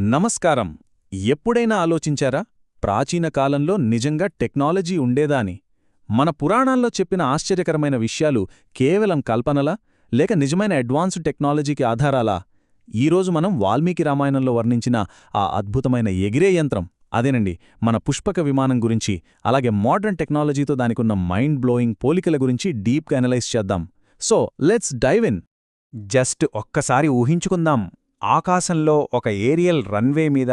నమస్కారం. ఎప్పుడైనా ఆలోచించారా ప్రాచీన కాలంలో నిజంగా టెక్నాలజీ ఉండేదా అని? మన పురాణాల్లో చెప్పిన ఆశ్చర్యకరమైన విషయాలు కేవలం కల్పనలా లేక నిజమైన అడ్వాన్స్డ్ టెక్నాలజీకి ఆధారాలా? ఈరోజు మనం వాల్మీకి రామాయణంలో వర్ణించిన ఆ అద్భుతమైన ఎగిరే యంత్రం అదేనండి మన పుష్పక విమానం గురించి, అలాగే మోడర్న్ టెక్నాలజీతో దానికున్న మైండ్ బ్లోయింగ్ పోలికల గురించి డీప్గా అనలైజ్ చేద్దాం. So let's dive in. Just ఒక్కసారి ఊహించుకుందాం. ఆకాశంలో ఒక ఏరియల్ రన్వే మీద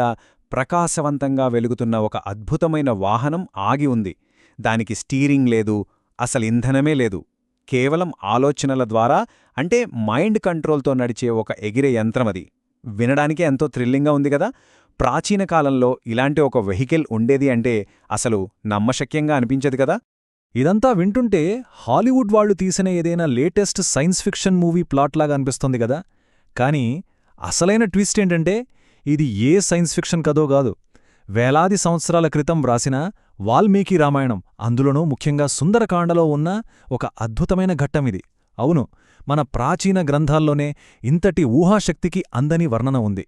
ప్రకాశవంతంగా వెలుగుతున్న ఒక అద్భుతమైన వాహనం ఆగి ఉంది. దానికి స్టీరింగ్ లేదు, అసలు ఇంధనమే లేదు. కేవలం ఆలోచనల ద్వారా, అంటే మైండ్ కంట్రోల్తో నడిచే ఒక ఎగిరే యంత్రమది. వినడానికే ఎంతో థ్రిల్లింగ్గా ఉంది కదా. ప్రాచీన కాలంలో ఇలాంటి ఒక వెహికల్ ఉండేది అంటే అసలు నమ్మశక్యంగా అనిపించదు కదా. ఇదంతా వింటుంటే హాలీవుడ్ వాళ్లు తీసిన ఏదైనా లేటెస్ట్ సైన్స్ ఫిక్షన్ మూవీ ప్లాట్లాగా అనిపిస్తోంది కదా. కానీ అసలైన ట్విస్ట్ ఏంటంటే ఇది ఏ సైన్స్ ఫిక్షన్ కథో కాదు. వేలాది సంవత్సరాల క్రితం వ్రాసిన వాల్మీకి రామాయణం, అందులోనూ ముఖ్యంగా సుందరకాండలో ఉన్న ఒక అద్భుతమైన ఘట్టమిది. అవును, మన ప్రాచీన గ్రంథాల్లోనే ఇంతటి ఊహాశక్తికి అందని వర్ణన ఉంది.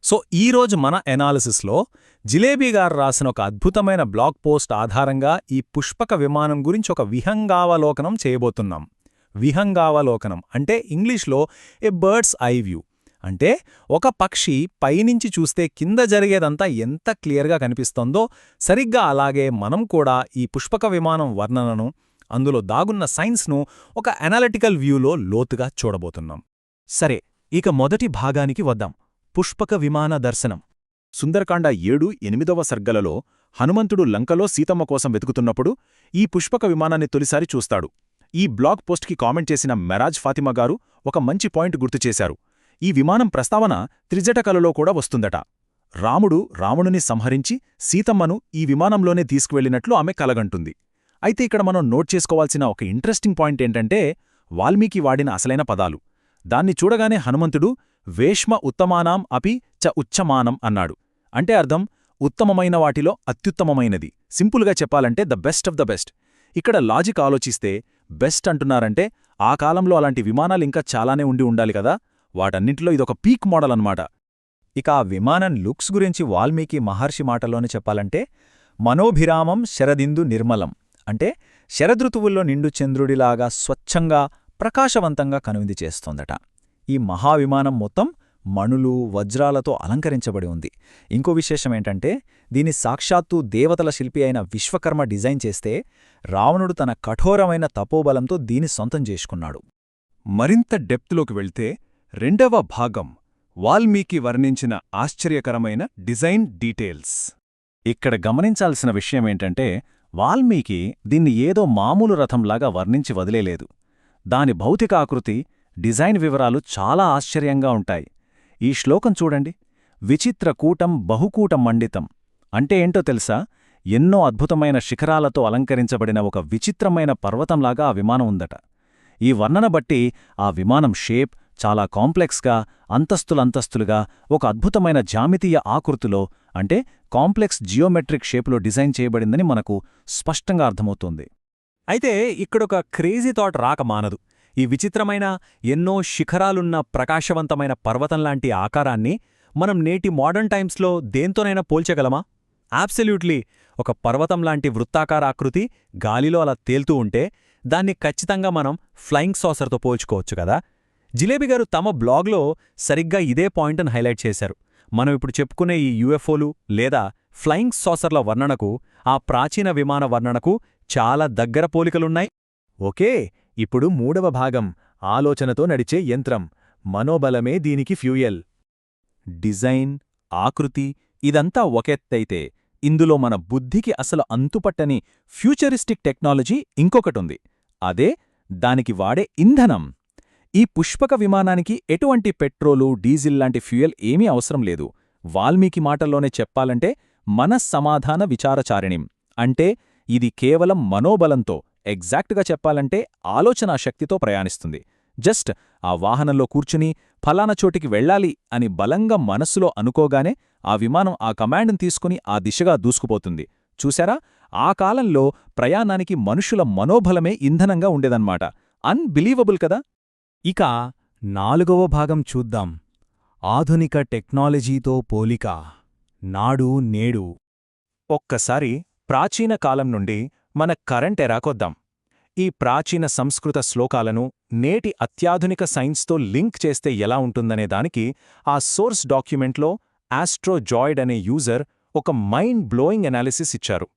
సో ఈరోజు మన ఎనాలిసిస్లో జిలేబీగారు రాసిన ఒక అద్భుతమైన బ్లాగ్ పోస్ట్ ఆధారంగా ఈ పుష్పక విమానం గురించి ఒక విహంగావలోకనం చేయబోతున్నాం. విహంగావలోకనం అంటే ఇంగ్లీష్లో ఏ బర్డ్స్ ఐ వ్యూ. అంటే ఒక పక్షి పైనుంచి చూస్తే కింద జరిగేదంతా ఎంత క్లియర్గా కనిపిస్తోందో సరిగ్గా అలాగే మనం కూడా ఈ పుష్పక విమానం వర్ణనను, అందులో దాగున్న సైన్స్ను ఒక అనాలిటికల్ వ్యూలో లోతుగా చూడబోతున్నాం. సరే, ఇక మొదటి భాగానికి వద్దాం. పుష్పక విమాన దర్శనం. సుందరకాండ 7-8వ సర్గలలో హనుమంతుడు లంకలో సీతమ్మ కోసం వెతుకుతున్నప్పుడు ఈ పుష్పక విమానాన్ని తొలిసారి చూస్తాడు. ఈ బ్లాగ్ పోస్ట్కి కామెంట్ చేసిన మెరాజ్ ఫాతిమా గారు ఒక మంచి పాయింట్ గుర్తుచేశారు. ఈ విమానం ప్రస్తావన త్రిజటకలలో కూడా వస్తుందట. రాముడు రావణుని సంహరించి సీతమ్మను ఈ విమానంలోనే తీసుకువెళ్లినట్లు ఆమె కలగంటుంది. అయితే ఇక్కడ మనం నోట్ చేసుకోవాల్సిన ఒక ఇంట్రెస్టింగ్ పాయింట్ ఏంటంటే వాల్మీకి వాడిన అసలైన పదాలు. దాన్ని చూడగానే హనుమంతుడు వేష్మ ఉత్తమానాం అపి చ ఉచ్చమానం అన్నాడు. అంటే అర్థం ఉత్తమమైన వాటిలో అత్యుత్తమమైనది. సింపుల్గా చెప్పాలంటే the best of the best. ఇక్కడ లాజిక్ ఆలోచిస్తే బెస్ట్ అంటున్నారంటే ఆ కాలంలో అలాంటి విమానాలింకా చాలానే ఉండాలి కదా. వాటన్నింటిలో ఇదొక పీక్ మోడల్ అన్నమాట. ఇక ఆ విమానం లుక్స్ గురించి వాల్మీకి మహర్షి మాటలోనే చెప్పాలంటే మనోభిరామం శరదిందు నిర్మలం. అంటే శరదృతువుల్లో నిండు చంద్రుడిలాగా స్వచ్ఛంగా ప్రకాశవంతంగా కనువింది చేస్తోందట. ఈ మహావిమానం మొత్తం మణులు వజ్రాలతో అలంకరించబడి ఉంది. ఇంకో విశేషమేంటంటే దీని సాక్షాత్తు దేవతల శిల్పి అయిన విశ్వకర్మ డిజైన్ చేస్తే రావణుడు తన కఠోరమైన తపోబలంతో దీని సొంతం చేసుకున్నాడు. మరింత డెప్త్లోకి వెళ్తే రెండవ భాగం వాల్మీకి వర్ణించిన ఆశ్చర్యకరమైన డిజైన్ డీటెయిల్స్. ఇక్కడ గమనించాల్సిన విషయమేంటంటే వాల్మీకి దీన్ని ఏదో మామూలు రథంలాగా వర్ణించి వదిలేలేదు. దాని భౌతిక ఆకృతి, డిజైన్ వివరాలు చాలా ఆశ్చర్యంగా ఉంటాయి. ఈ శ్లోకం చూడండి. విచిత్రకూటం బహుకూటం మండితం అంటే ఏంటో తెలుసా? ఎన్నో అద్భుతమైన శిఖరాలతో అలంకరించబడిన ఒక విచిత్రమైన పర్వతంలాగా ఆ విమానం ఉందట. ఈ వర్ణన బట్టి ఆ విమానం షేప్ చాలా కాంప్లెక్స్గా, అంతస్తులంతస్తులుగా ఒక అద్భుతమైన జామితీయ ఆకృతిలో, అంటే కాంప్లెక్స్ జియోమెట్రిక్ షేపులో డిజైన్ చేయబడిందని మనకు స్పష్టంగా అర్థమవుతోంది. అయితే ఇక్కడొక క్రేజీ థాట్ రాక మానదు. ఈ విచిత్రమైన ఎన్నో శిఖరాలున్న ప్రకాశవంతమైన పర్వతంలాంటి ఆకారాన్ని మనం నేటి మోడర్న్ టైమ్స్లో దేంతోనైనా పోల్చగలమా? అబ్సల్యూట్లీ. ఒక పర్వతంలాంటి వృత్తాకార ఆకృతి గాలిలో అలా తేల్తూ ఉంటే దాన్ని ఖచ్చితంగా మనం ఫ్లయింగ్ సాసర్తో పోల్చుకోవచ్చు కదా. జిలేబీగారు తమ బ్లాగ్లో సరిగ్గా ఇదే పాయింట్ను హైలైట్ చేశారు. మనం ఇప్పుడు చెప్పుకునే ఈ యూఎఫ్ఓలు లేదా ఫ్లయింగ్ సాసర్ల వర్ణనకు, ఆ ప్రాచీన విమాన వర్ణనకు చాలా దగ్గర పోలికలున్నాయి. ఓకే, ఇప్పుడు మూడవ భాగం ఆలోచనతో నడిచే యంత్రం. మనోబలమే దీనికి ఫ్యూయల్. డిజైన్, ఆకృతి ఇదంతా ఒకెత్తైతే ఇందులో మన బుద్ధికి అసలు అంతుపట్టని ఫ్యూచరిస్టిక్ టెక్నాలజీ ఇంకొకటుంది. అదే దానికి వాడే ఇంధనం. ఈ పుష్పక విమానానికి ఎటువంటి పెట్రోలు, డీజిల్ లాంటి ఫ్యూయల్ ఏమీ అవసరం లేదు. వాల్మీకి మాటల్లోనే చెప్పాలంటే మనస్సమాధాన విచారచారిణిం. అంటే ఇది కేవలం మనోబలంతో, ఎగ్జాక్ట్గా చెప్పాలంటే ఆలోచనా శక్తితో ప్రయాణిస్తుంది. జస్ట్ ఆ వాహనంలో కూర్చుని ఫలానా చోటికి వెళ్ళాలి అని బలంగా మనస్సులో అనుకోగానే ఆ విమానం ఆ కమాండ్ని తీసుకుని ఆ దిశగా దూసుకుపోతుంది. చూశారా? ఆ కాలంలో ప్రయాణానికి మనుషుల మనోబలమే ఇంధనంగా ఉండేదన్నమాట. అన్బిలీవబుల్ కదా. ఇక 4వ భాగం చూద్దాం. ఆధునిక టెక్నాలజీతో పోలిక నాడు నేడు. ఒక్కసారి ప్రాచీన కాలం నుండి మన కరెంట్ ఎరాకొద్దాం. ఈ ప్రాచీన సంస్కృత శ్లోకాలను నేటి అత్యాధునిక సైన్స్తో లింక్ చేస్తే ఎలా ఉంటుందనే దానికి ఆ సోర్స్ డాక్యుమెంట్లో ఆస్ట్రోజాయిడ్ అనే యూజర్ ఒక మైండ్ బ్లోయింగ్ ఎనాలిసిస్ ఇచ్చారు.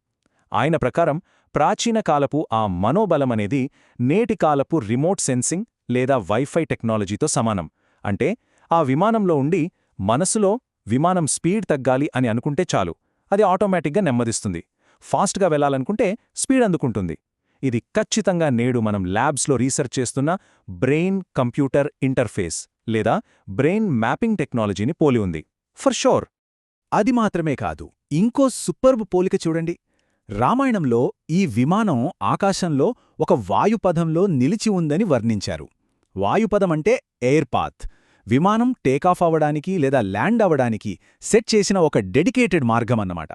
ఆయన ప్రకారం ప్రాచీన కాలపు ఆ మనోబలమనేది నేటి కాలపు రిమోట్ సెన్సింగ్ లేదా వైఫై టెక్నాలజీతో సమానం. అంటే ఆ విమానంలో ఉండి మనసులో విమానం స్పీడ్ తగ్గాలి అని అనుకుంటే చాలు, అది ఆటోమేటిక్గా నెమ్మదిస్తుంది. ఫాస్ట్గా వెళ్లాలనుకుంటే స్పీడ్ అందుకుంటుంది. ఇది ఖచ్చితంగా నేడు మనం ల్యాబ్స్లో రీసెర్చ్ చేస్తున్న బ్రెయిన్ కంప్యూటర్ ఇంటర్ఫేస్ లేదా బ్రెయిన్ మ్యాపింగ్ టెక్నాలజీని పోలి ఉంది. For sure. అది మాత్రమే కాదు, ఇంకో సూపర్బ్ పోలిక చూడండి. రామాయణంలో ఈ విమానం ఆకాశంలో ఒక వాయుపథంలో నిలిచి ఉందని వర్ణించారు. వాయుపథమంటే ఎయిర్ పాత్, విమానం టేకాఫ్ అవ్వడానికి లేదా ల్యాండ్ అవ్వడానికి సెట్ చేసిన ఒక డెడికేటెడ్ మార్గమన్నమాట.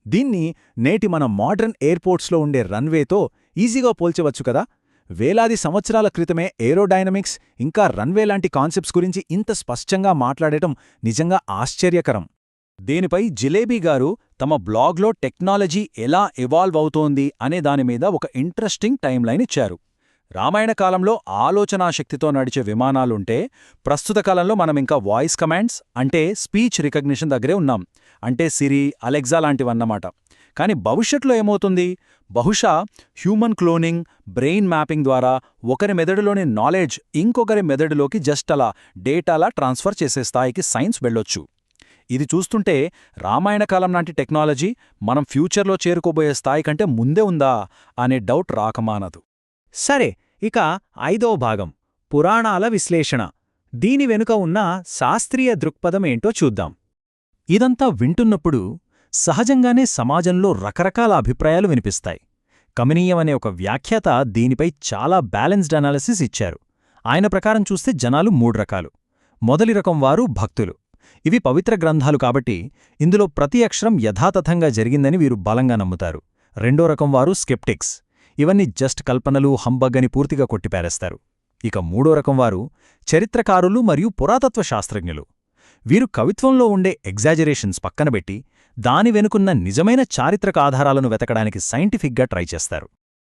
దీన్ని నేటి మన మోడర్న్ ఎయిర్పోర్ట్స్లో ఉండే రన్వేతో ఈజీగా పోల్చవచ్చు కదా. వేలాది సంవత్సరాల క్రితమే ఏరోడైనమిక్స్ ఇంకా రన్వే లాంటి కాన్సెప్ట్స్ గురించి ఇంత స్పష్టంగా మాట్లాడటం నిజంగా ఆశ్చర్యకరం. దీనిపై జిలేబీ గారు తమ బ్లాగ్లో టెక్నాలజీ ఎలా ఎవాల్వ్ అవుతోంది అనే దానిమీద ఒక ఇంట్రెస్టింగ్ టైమ్లైన్ ఇచ్చారు. రామాయణ కాలంలో ఆలోచనాశక్తితో నడిచే విమానాలుంటే, ప్రస్తుత కాలంలో మనమింకా వాయిస్ కమాండ్స్ అంటే స్పీచ్ రికగ్నిషన్ దగ్గరే ఉన్నాం. అంటే సిరి, అలెక్సా లాంటివన్నమాట. కాని భవిష్యత్తులో ఏమవుతుంది? బహుశా హ్యూమన్ క్లోనింగ్, బ్రెయిన్ మ్యాపింగ్ ద్వారా ఒకరి మెదడులోని నాలెడ్జ్ ఇంకొకరి మెదడులోకి జస్ట్ అలా డేటాలా ట్రాన్స్ఫర్ చేసే స్థాయికి సైన్స్ వెళ్ళొచ్చు. ఇది చూస్తుంటే రామాయణ కాలం నాటి టెక్నాలజీ మనం ఫ్యూచర్లో చేరుకోబోయే స్థాయి కంటే ముందే ఉందా అనే డౌట్ రాకమానదు. సరే, ఇక 5వ భాగం పురాణాల విశ్లేషణ. దీని వెనుక ఉన్న శాస్త్రీయ దృక్పథం ఏంటో చూద్దాం. ఇదంతా వింటున్నప్పుడు సహజంగానే సమాజంలో రకరకాల అభిప్రాయాలు వినిపిస్తాయి. కమనీయం అనే ఒక వ్యాఖ్యాత దీనిపై చాలా బ్యాలెన్స్డ్ అనాలిసిస్ ఇచ్చారు. ఆయన ప్రకారం చూస్తే జనాలు 3 రకాలు. మొదటి రకం వారు భక్తులు. ఇవి పవిత్ర గ్రంథాలు కాబట్టి ఇందులో ప్రతి అక్షరం యథాతథంగా జరిగిందని వీరు బలంగా నమ్ముతారు. రెండో రకం వారు స్కెప్టిక్స్. ఇవన్నీ జస్ట్ కల్పనలు, హంబగ్ అని పూర్తిగా కొట్టిపారేస్తారు. ఇక మూడో రకం వారు చరిత్రకారులు మరియు పురాతత్వ శాస్త్రజ్ఞులు. వీరు కవిత్వంలో ఉండే ఎగ్జాజరేషన్స్ పక్కనబెట్టి దాని వెనుకున్న నిజమైన చారిత్రక ఆధారాలను వెతకడానికి సైంటిఫిక్గా ట్రై చేస్తారు.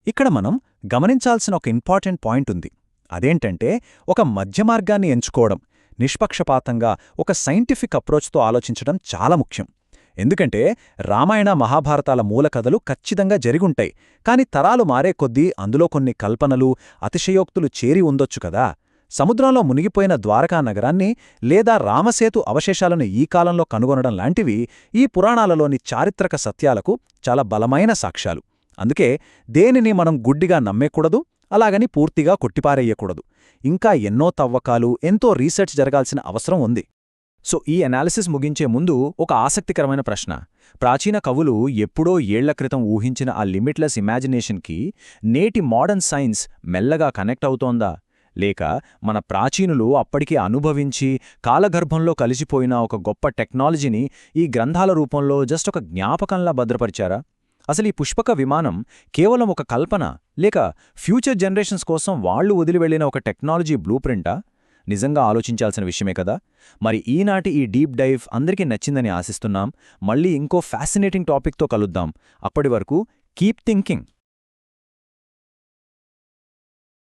ఇక్కడ మనం గమనించాల్సిన ఒక ఇంపార్టెంట్ పాయింట్ ఉంది. అదేంటంటే ఒక మధ్యమార్గాన్ని ఎంచుకోవడం, నిష్పక్షపాతంగా ఒక సైంటిఫిక్ అప్రోచ్తో ఆలోచించడం చాలా ముఖ్యం. ఎందుకంటే రామాయణ మహాభారతాల మూలకథలు ఖచ్చితంగా జరిగుంటాయి, కాని తరాలు మారే కొద్దీ అందులో కొన్ని కల్పనలు, అతిశయోక్తులు చేరి ఉండొచ్చు కదా. సముద్రంలో మునిగిపోయిన ద్వారకా నగరాన్ని లేదా రామసేతు అవశేషాలను ఈ కాలంలో కనుగొనడం లాంటివి ఈ పురాణాలలోని చారిత్రక సత్యాలకు చాలా బలమైన సాక్ష్యాలు. అందుకే దేనిని మనం గుడ్డిగా నమ్మేకూడదు, అలాగని పూర్తిగా కొట్టిపారేయకూడదు. ఇంకా ఎన్నో తవ్వకాలు, ఎంతో రీసెర్చ్ జరగాల్సిన అవసరం ఉంది. సో ఈ అనాలిసిస్ ముగించే ముందు ఒక ఆసక్తికరమైన ప్రశ్న. ప్రాచీన కవులు ఎప్పుడో ఏళ్ల క్రితం ఊహించిన ఆ లిమిట్లెస్ ఇమాజినేషన్కి నేటి మోడర్న్ సైన్స్ మెల్లగా కనెక్ట్ అవుతోందా? లేక మన ప్రాచీనులు అప్పటికి అనుభవించి కాలగర్భంలో కలిసిపోయిన ఒక గొప్ప టెక్నాలజీని ఈ గ్రంథాల రూపంలో జస్ట్ ఒక జ్ఞాపకంలా భద్రపరిచారా? అసలు ఈ పుష్పక విమానం కేవలం ఒక కల్పన, లేక ఫ్యూచర్ జనరేషన్స్ కోసం వాళ్లు వదిలివెళ్లిన ఒక టెక్నాలజీ బ్లూ ప్రింటా? నిజంగా ఆలోచించాల్సిన విషయమే కదా. మరి ఈనాటి ఈ డీప్ డైవ్ అందరికీ నచ్చిందని ఆశిస్తున్నాం. మళ్ళీ ఇంకో ఫ్యాసినేటింగ్ టాపిక్తో కలుద్దాం. అప్పటి వరకు కీప్ థింకింగ్.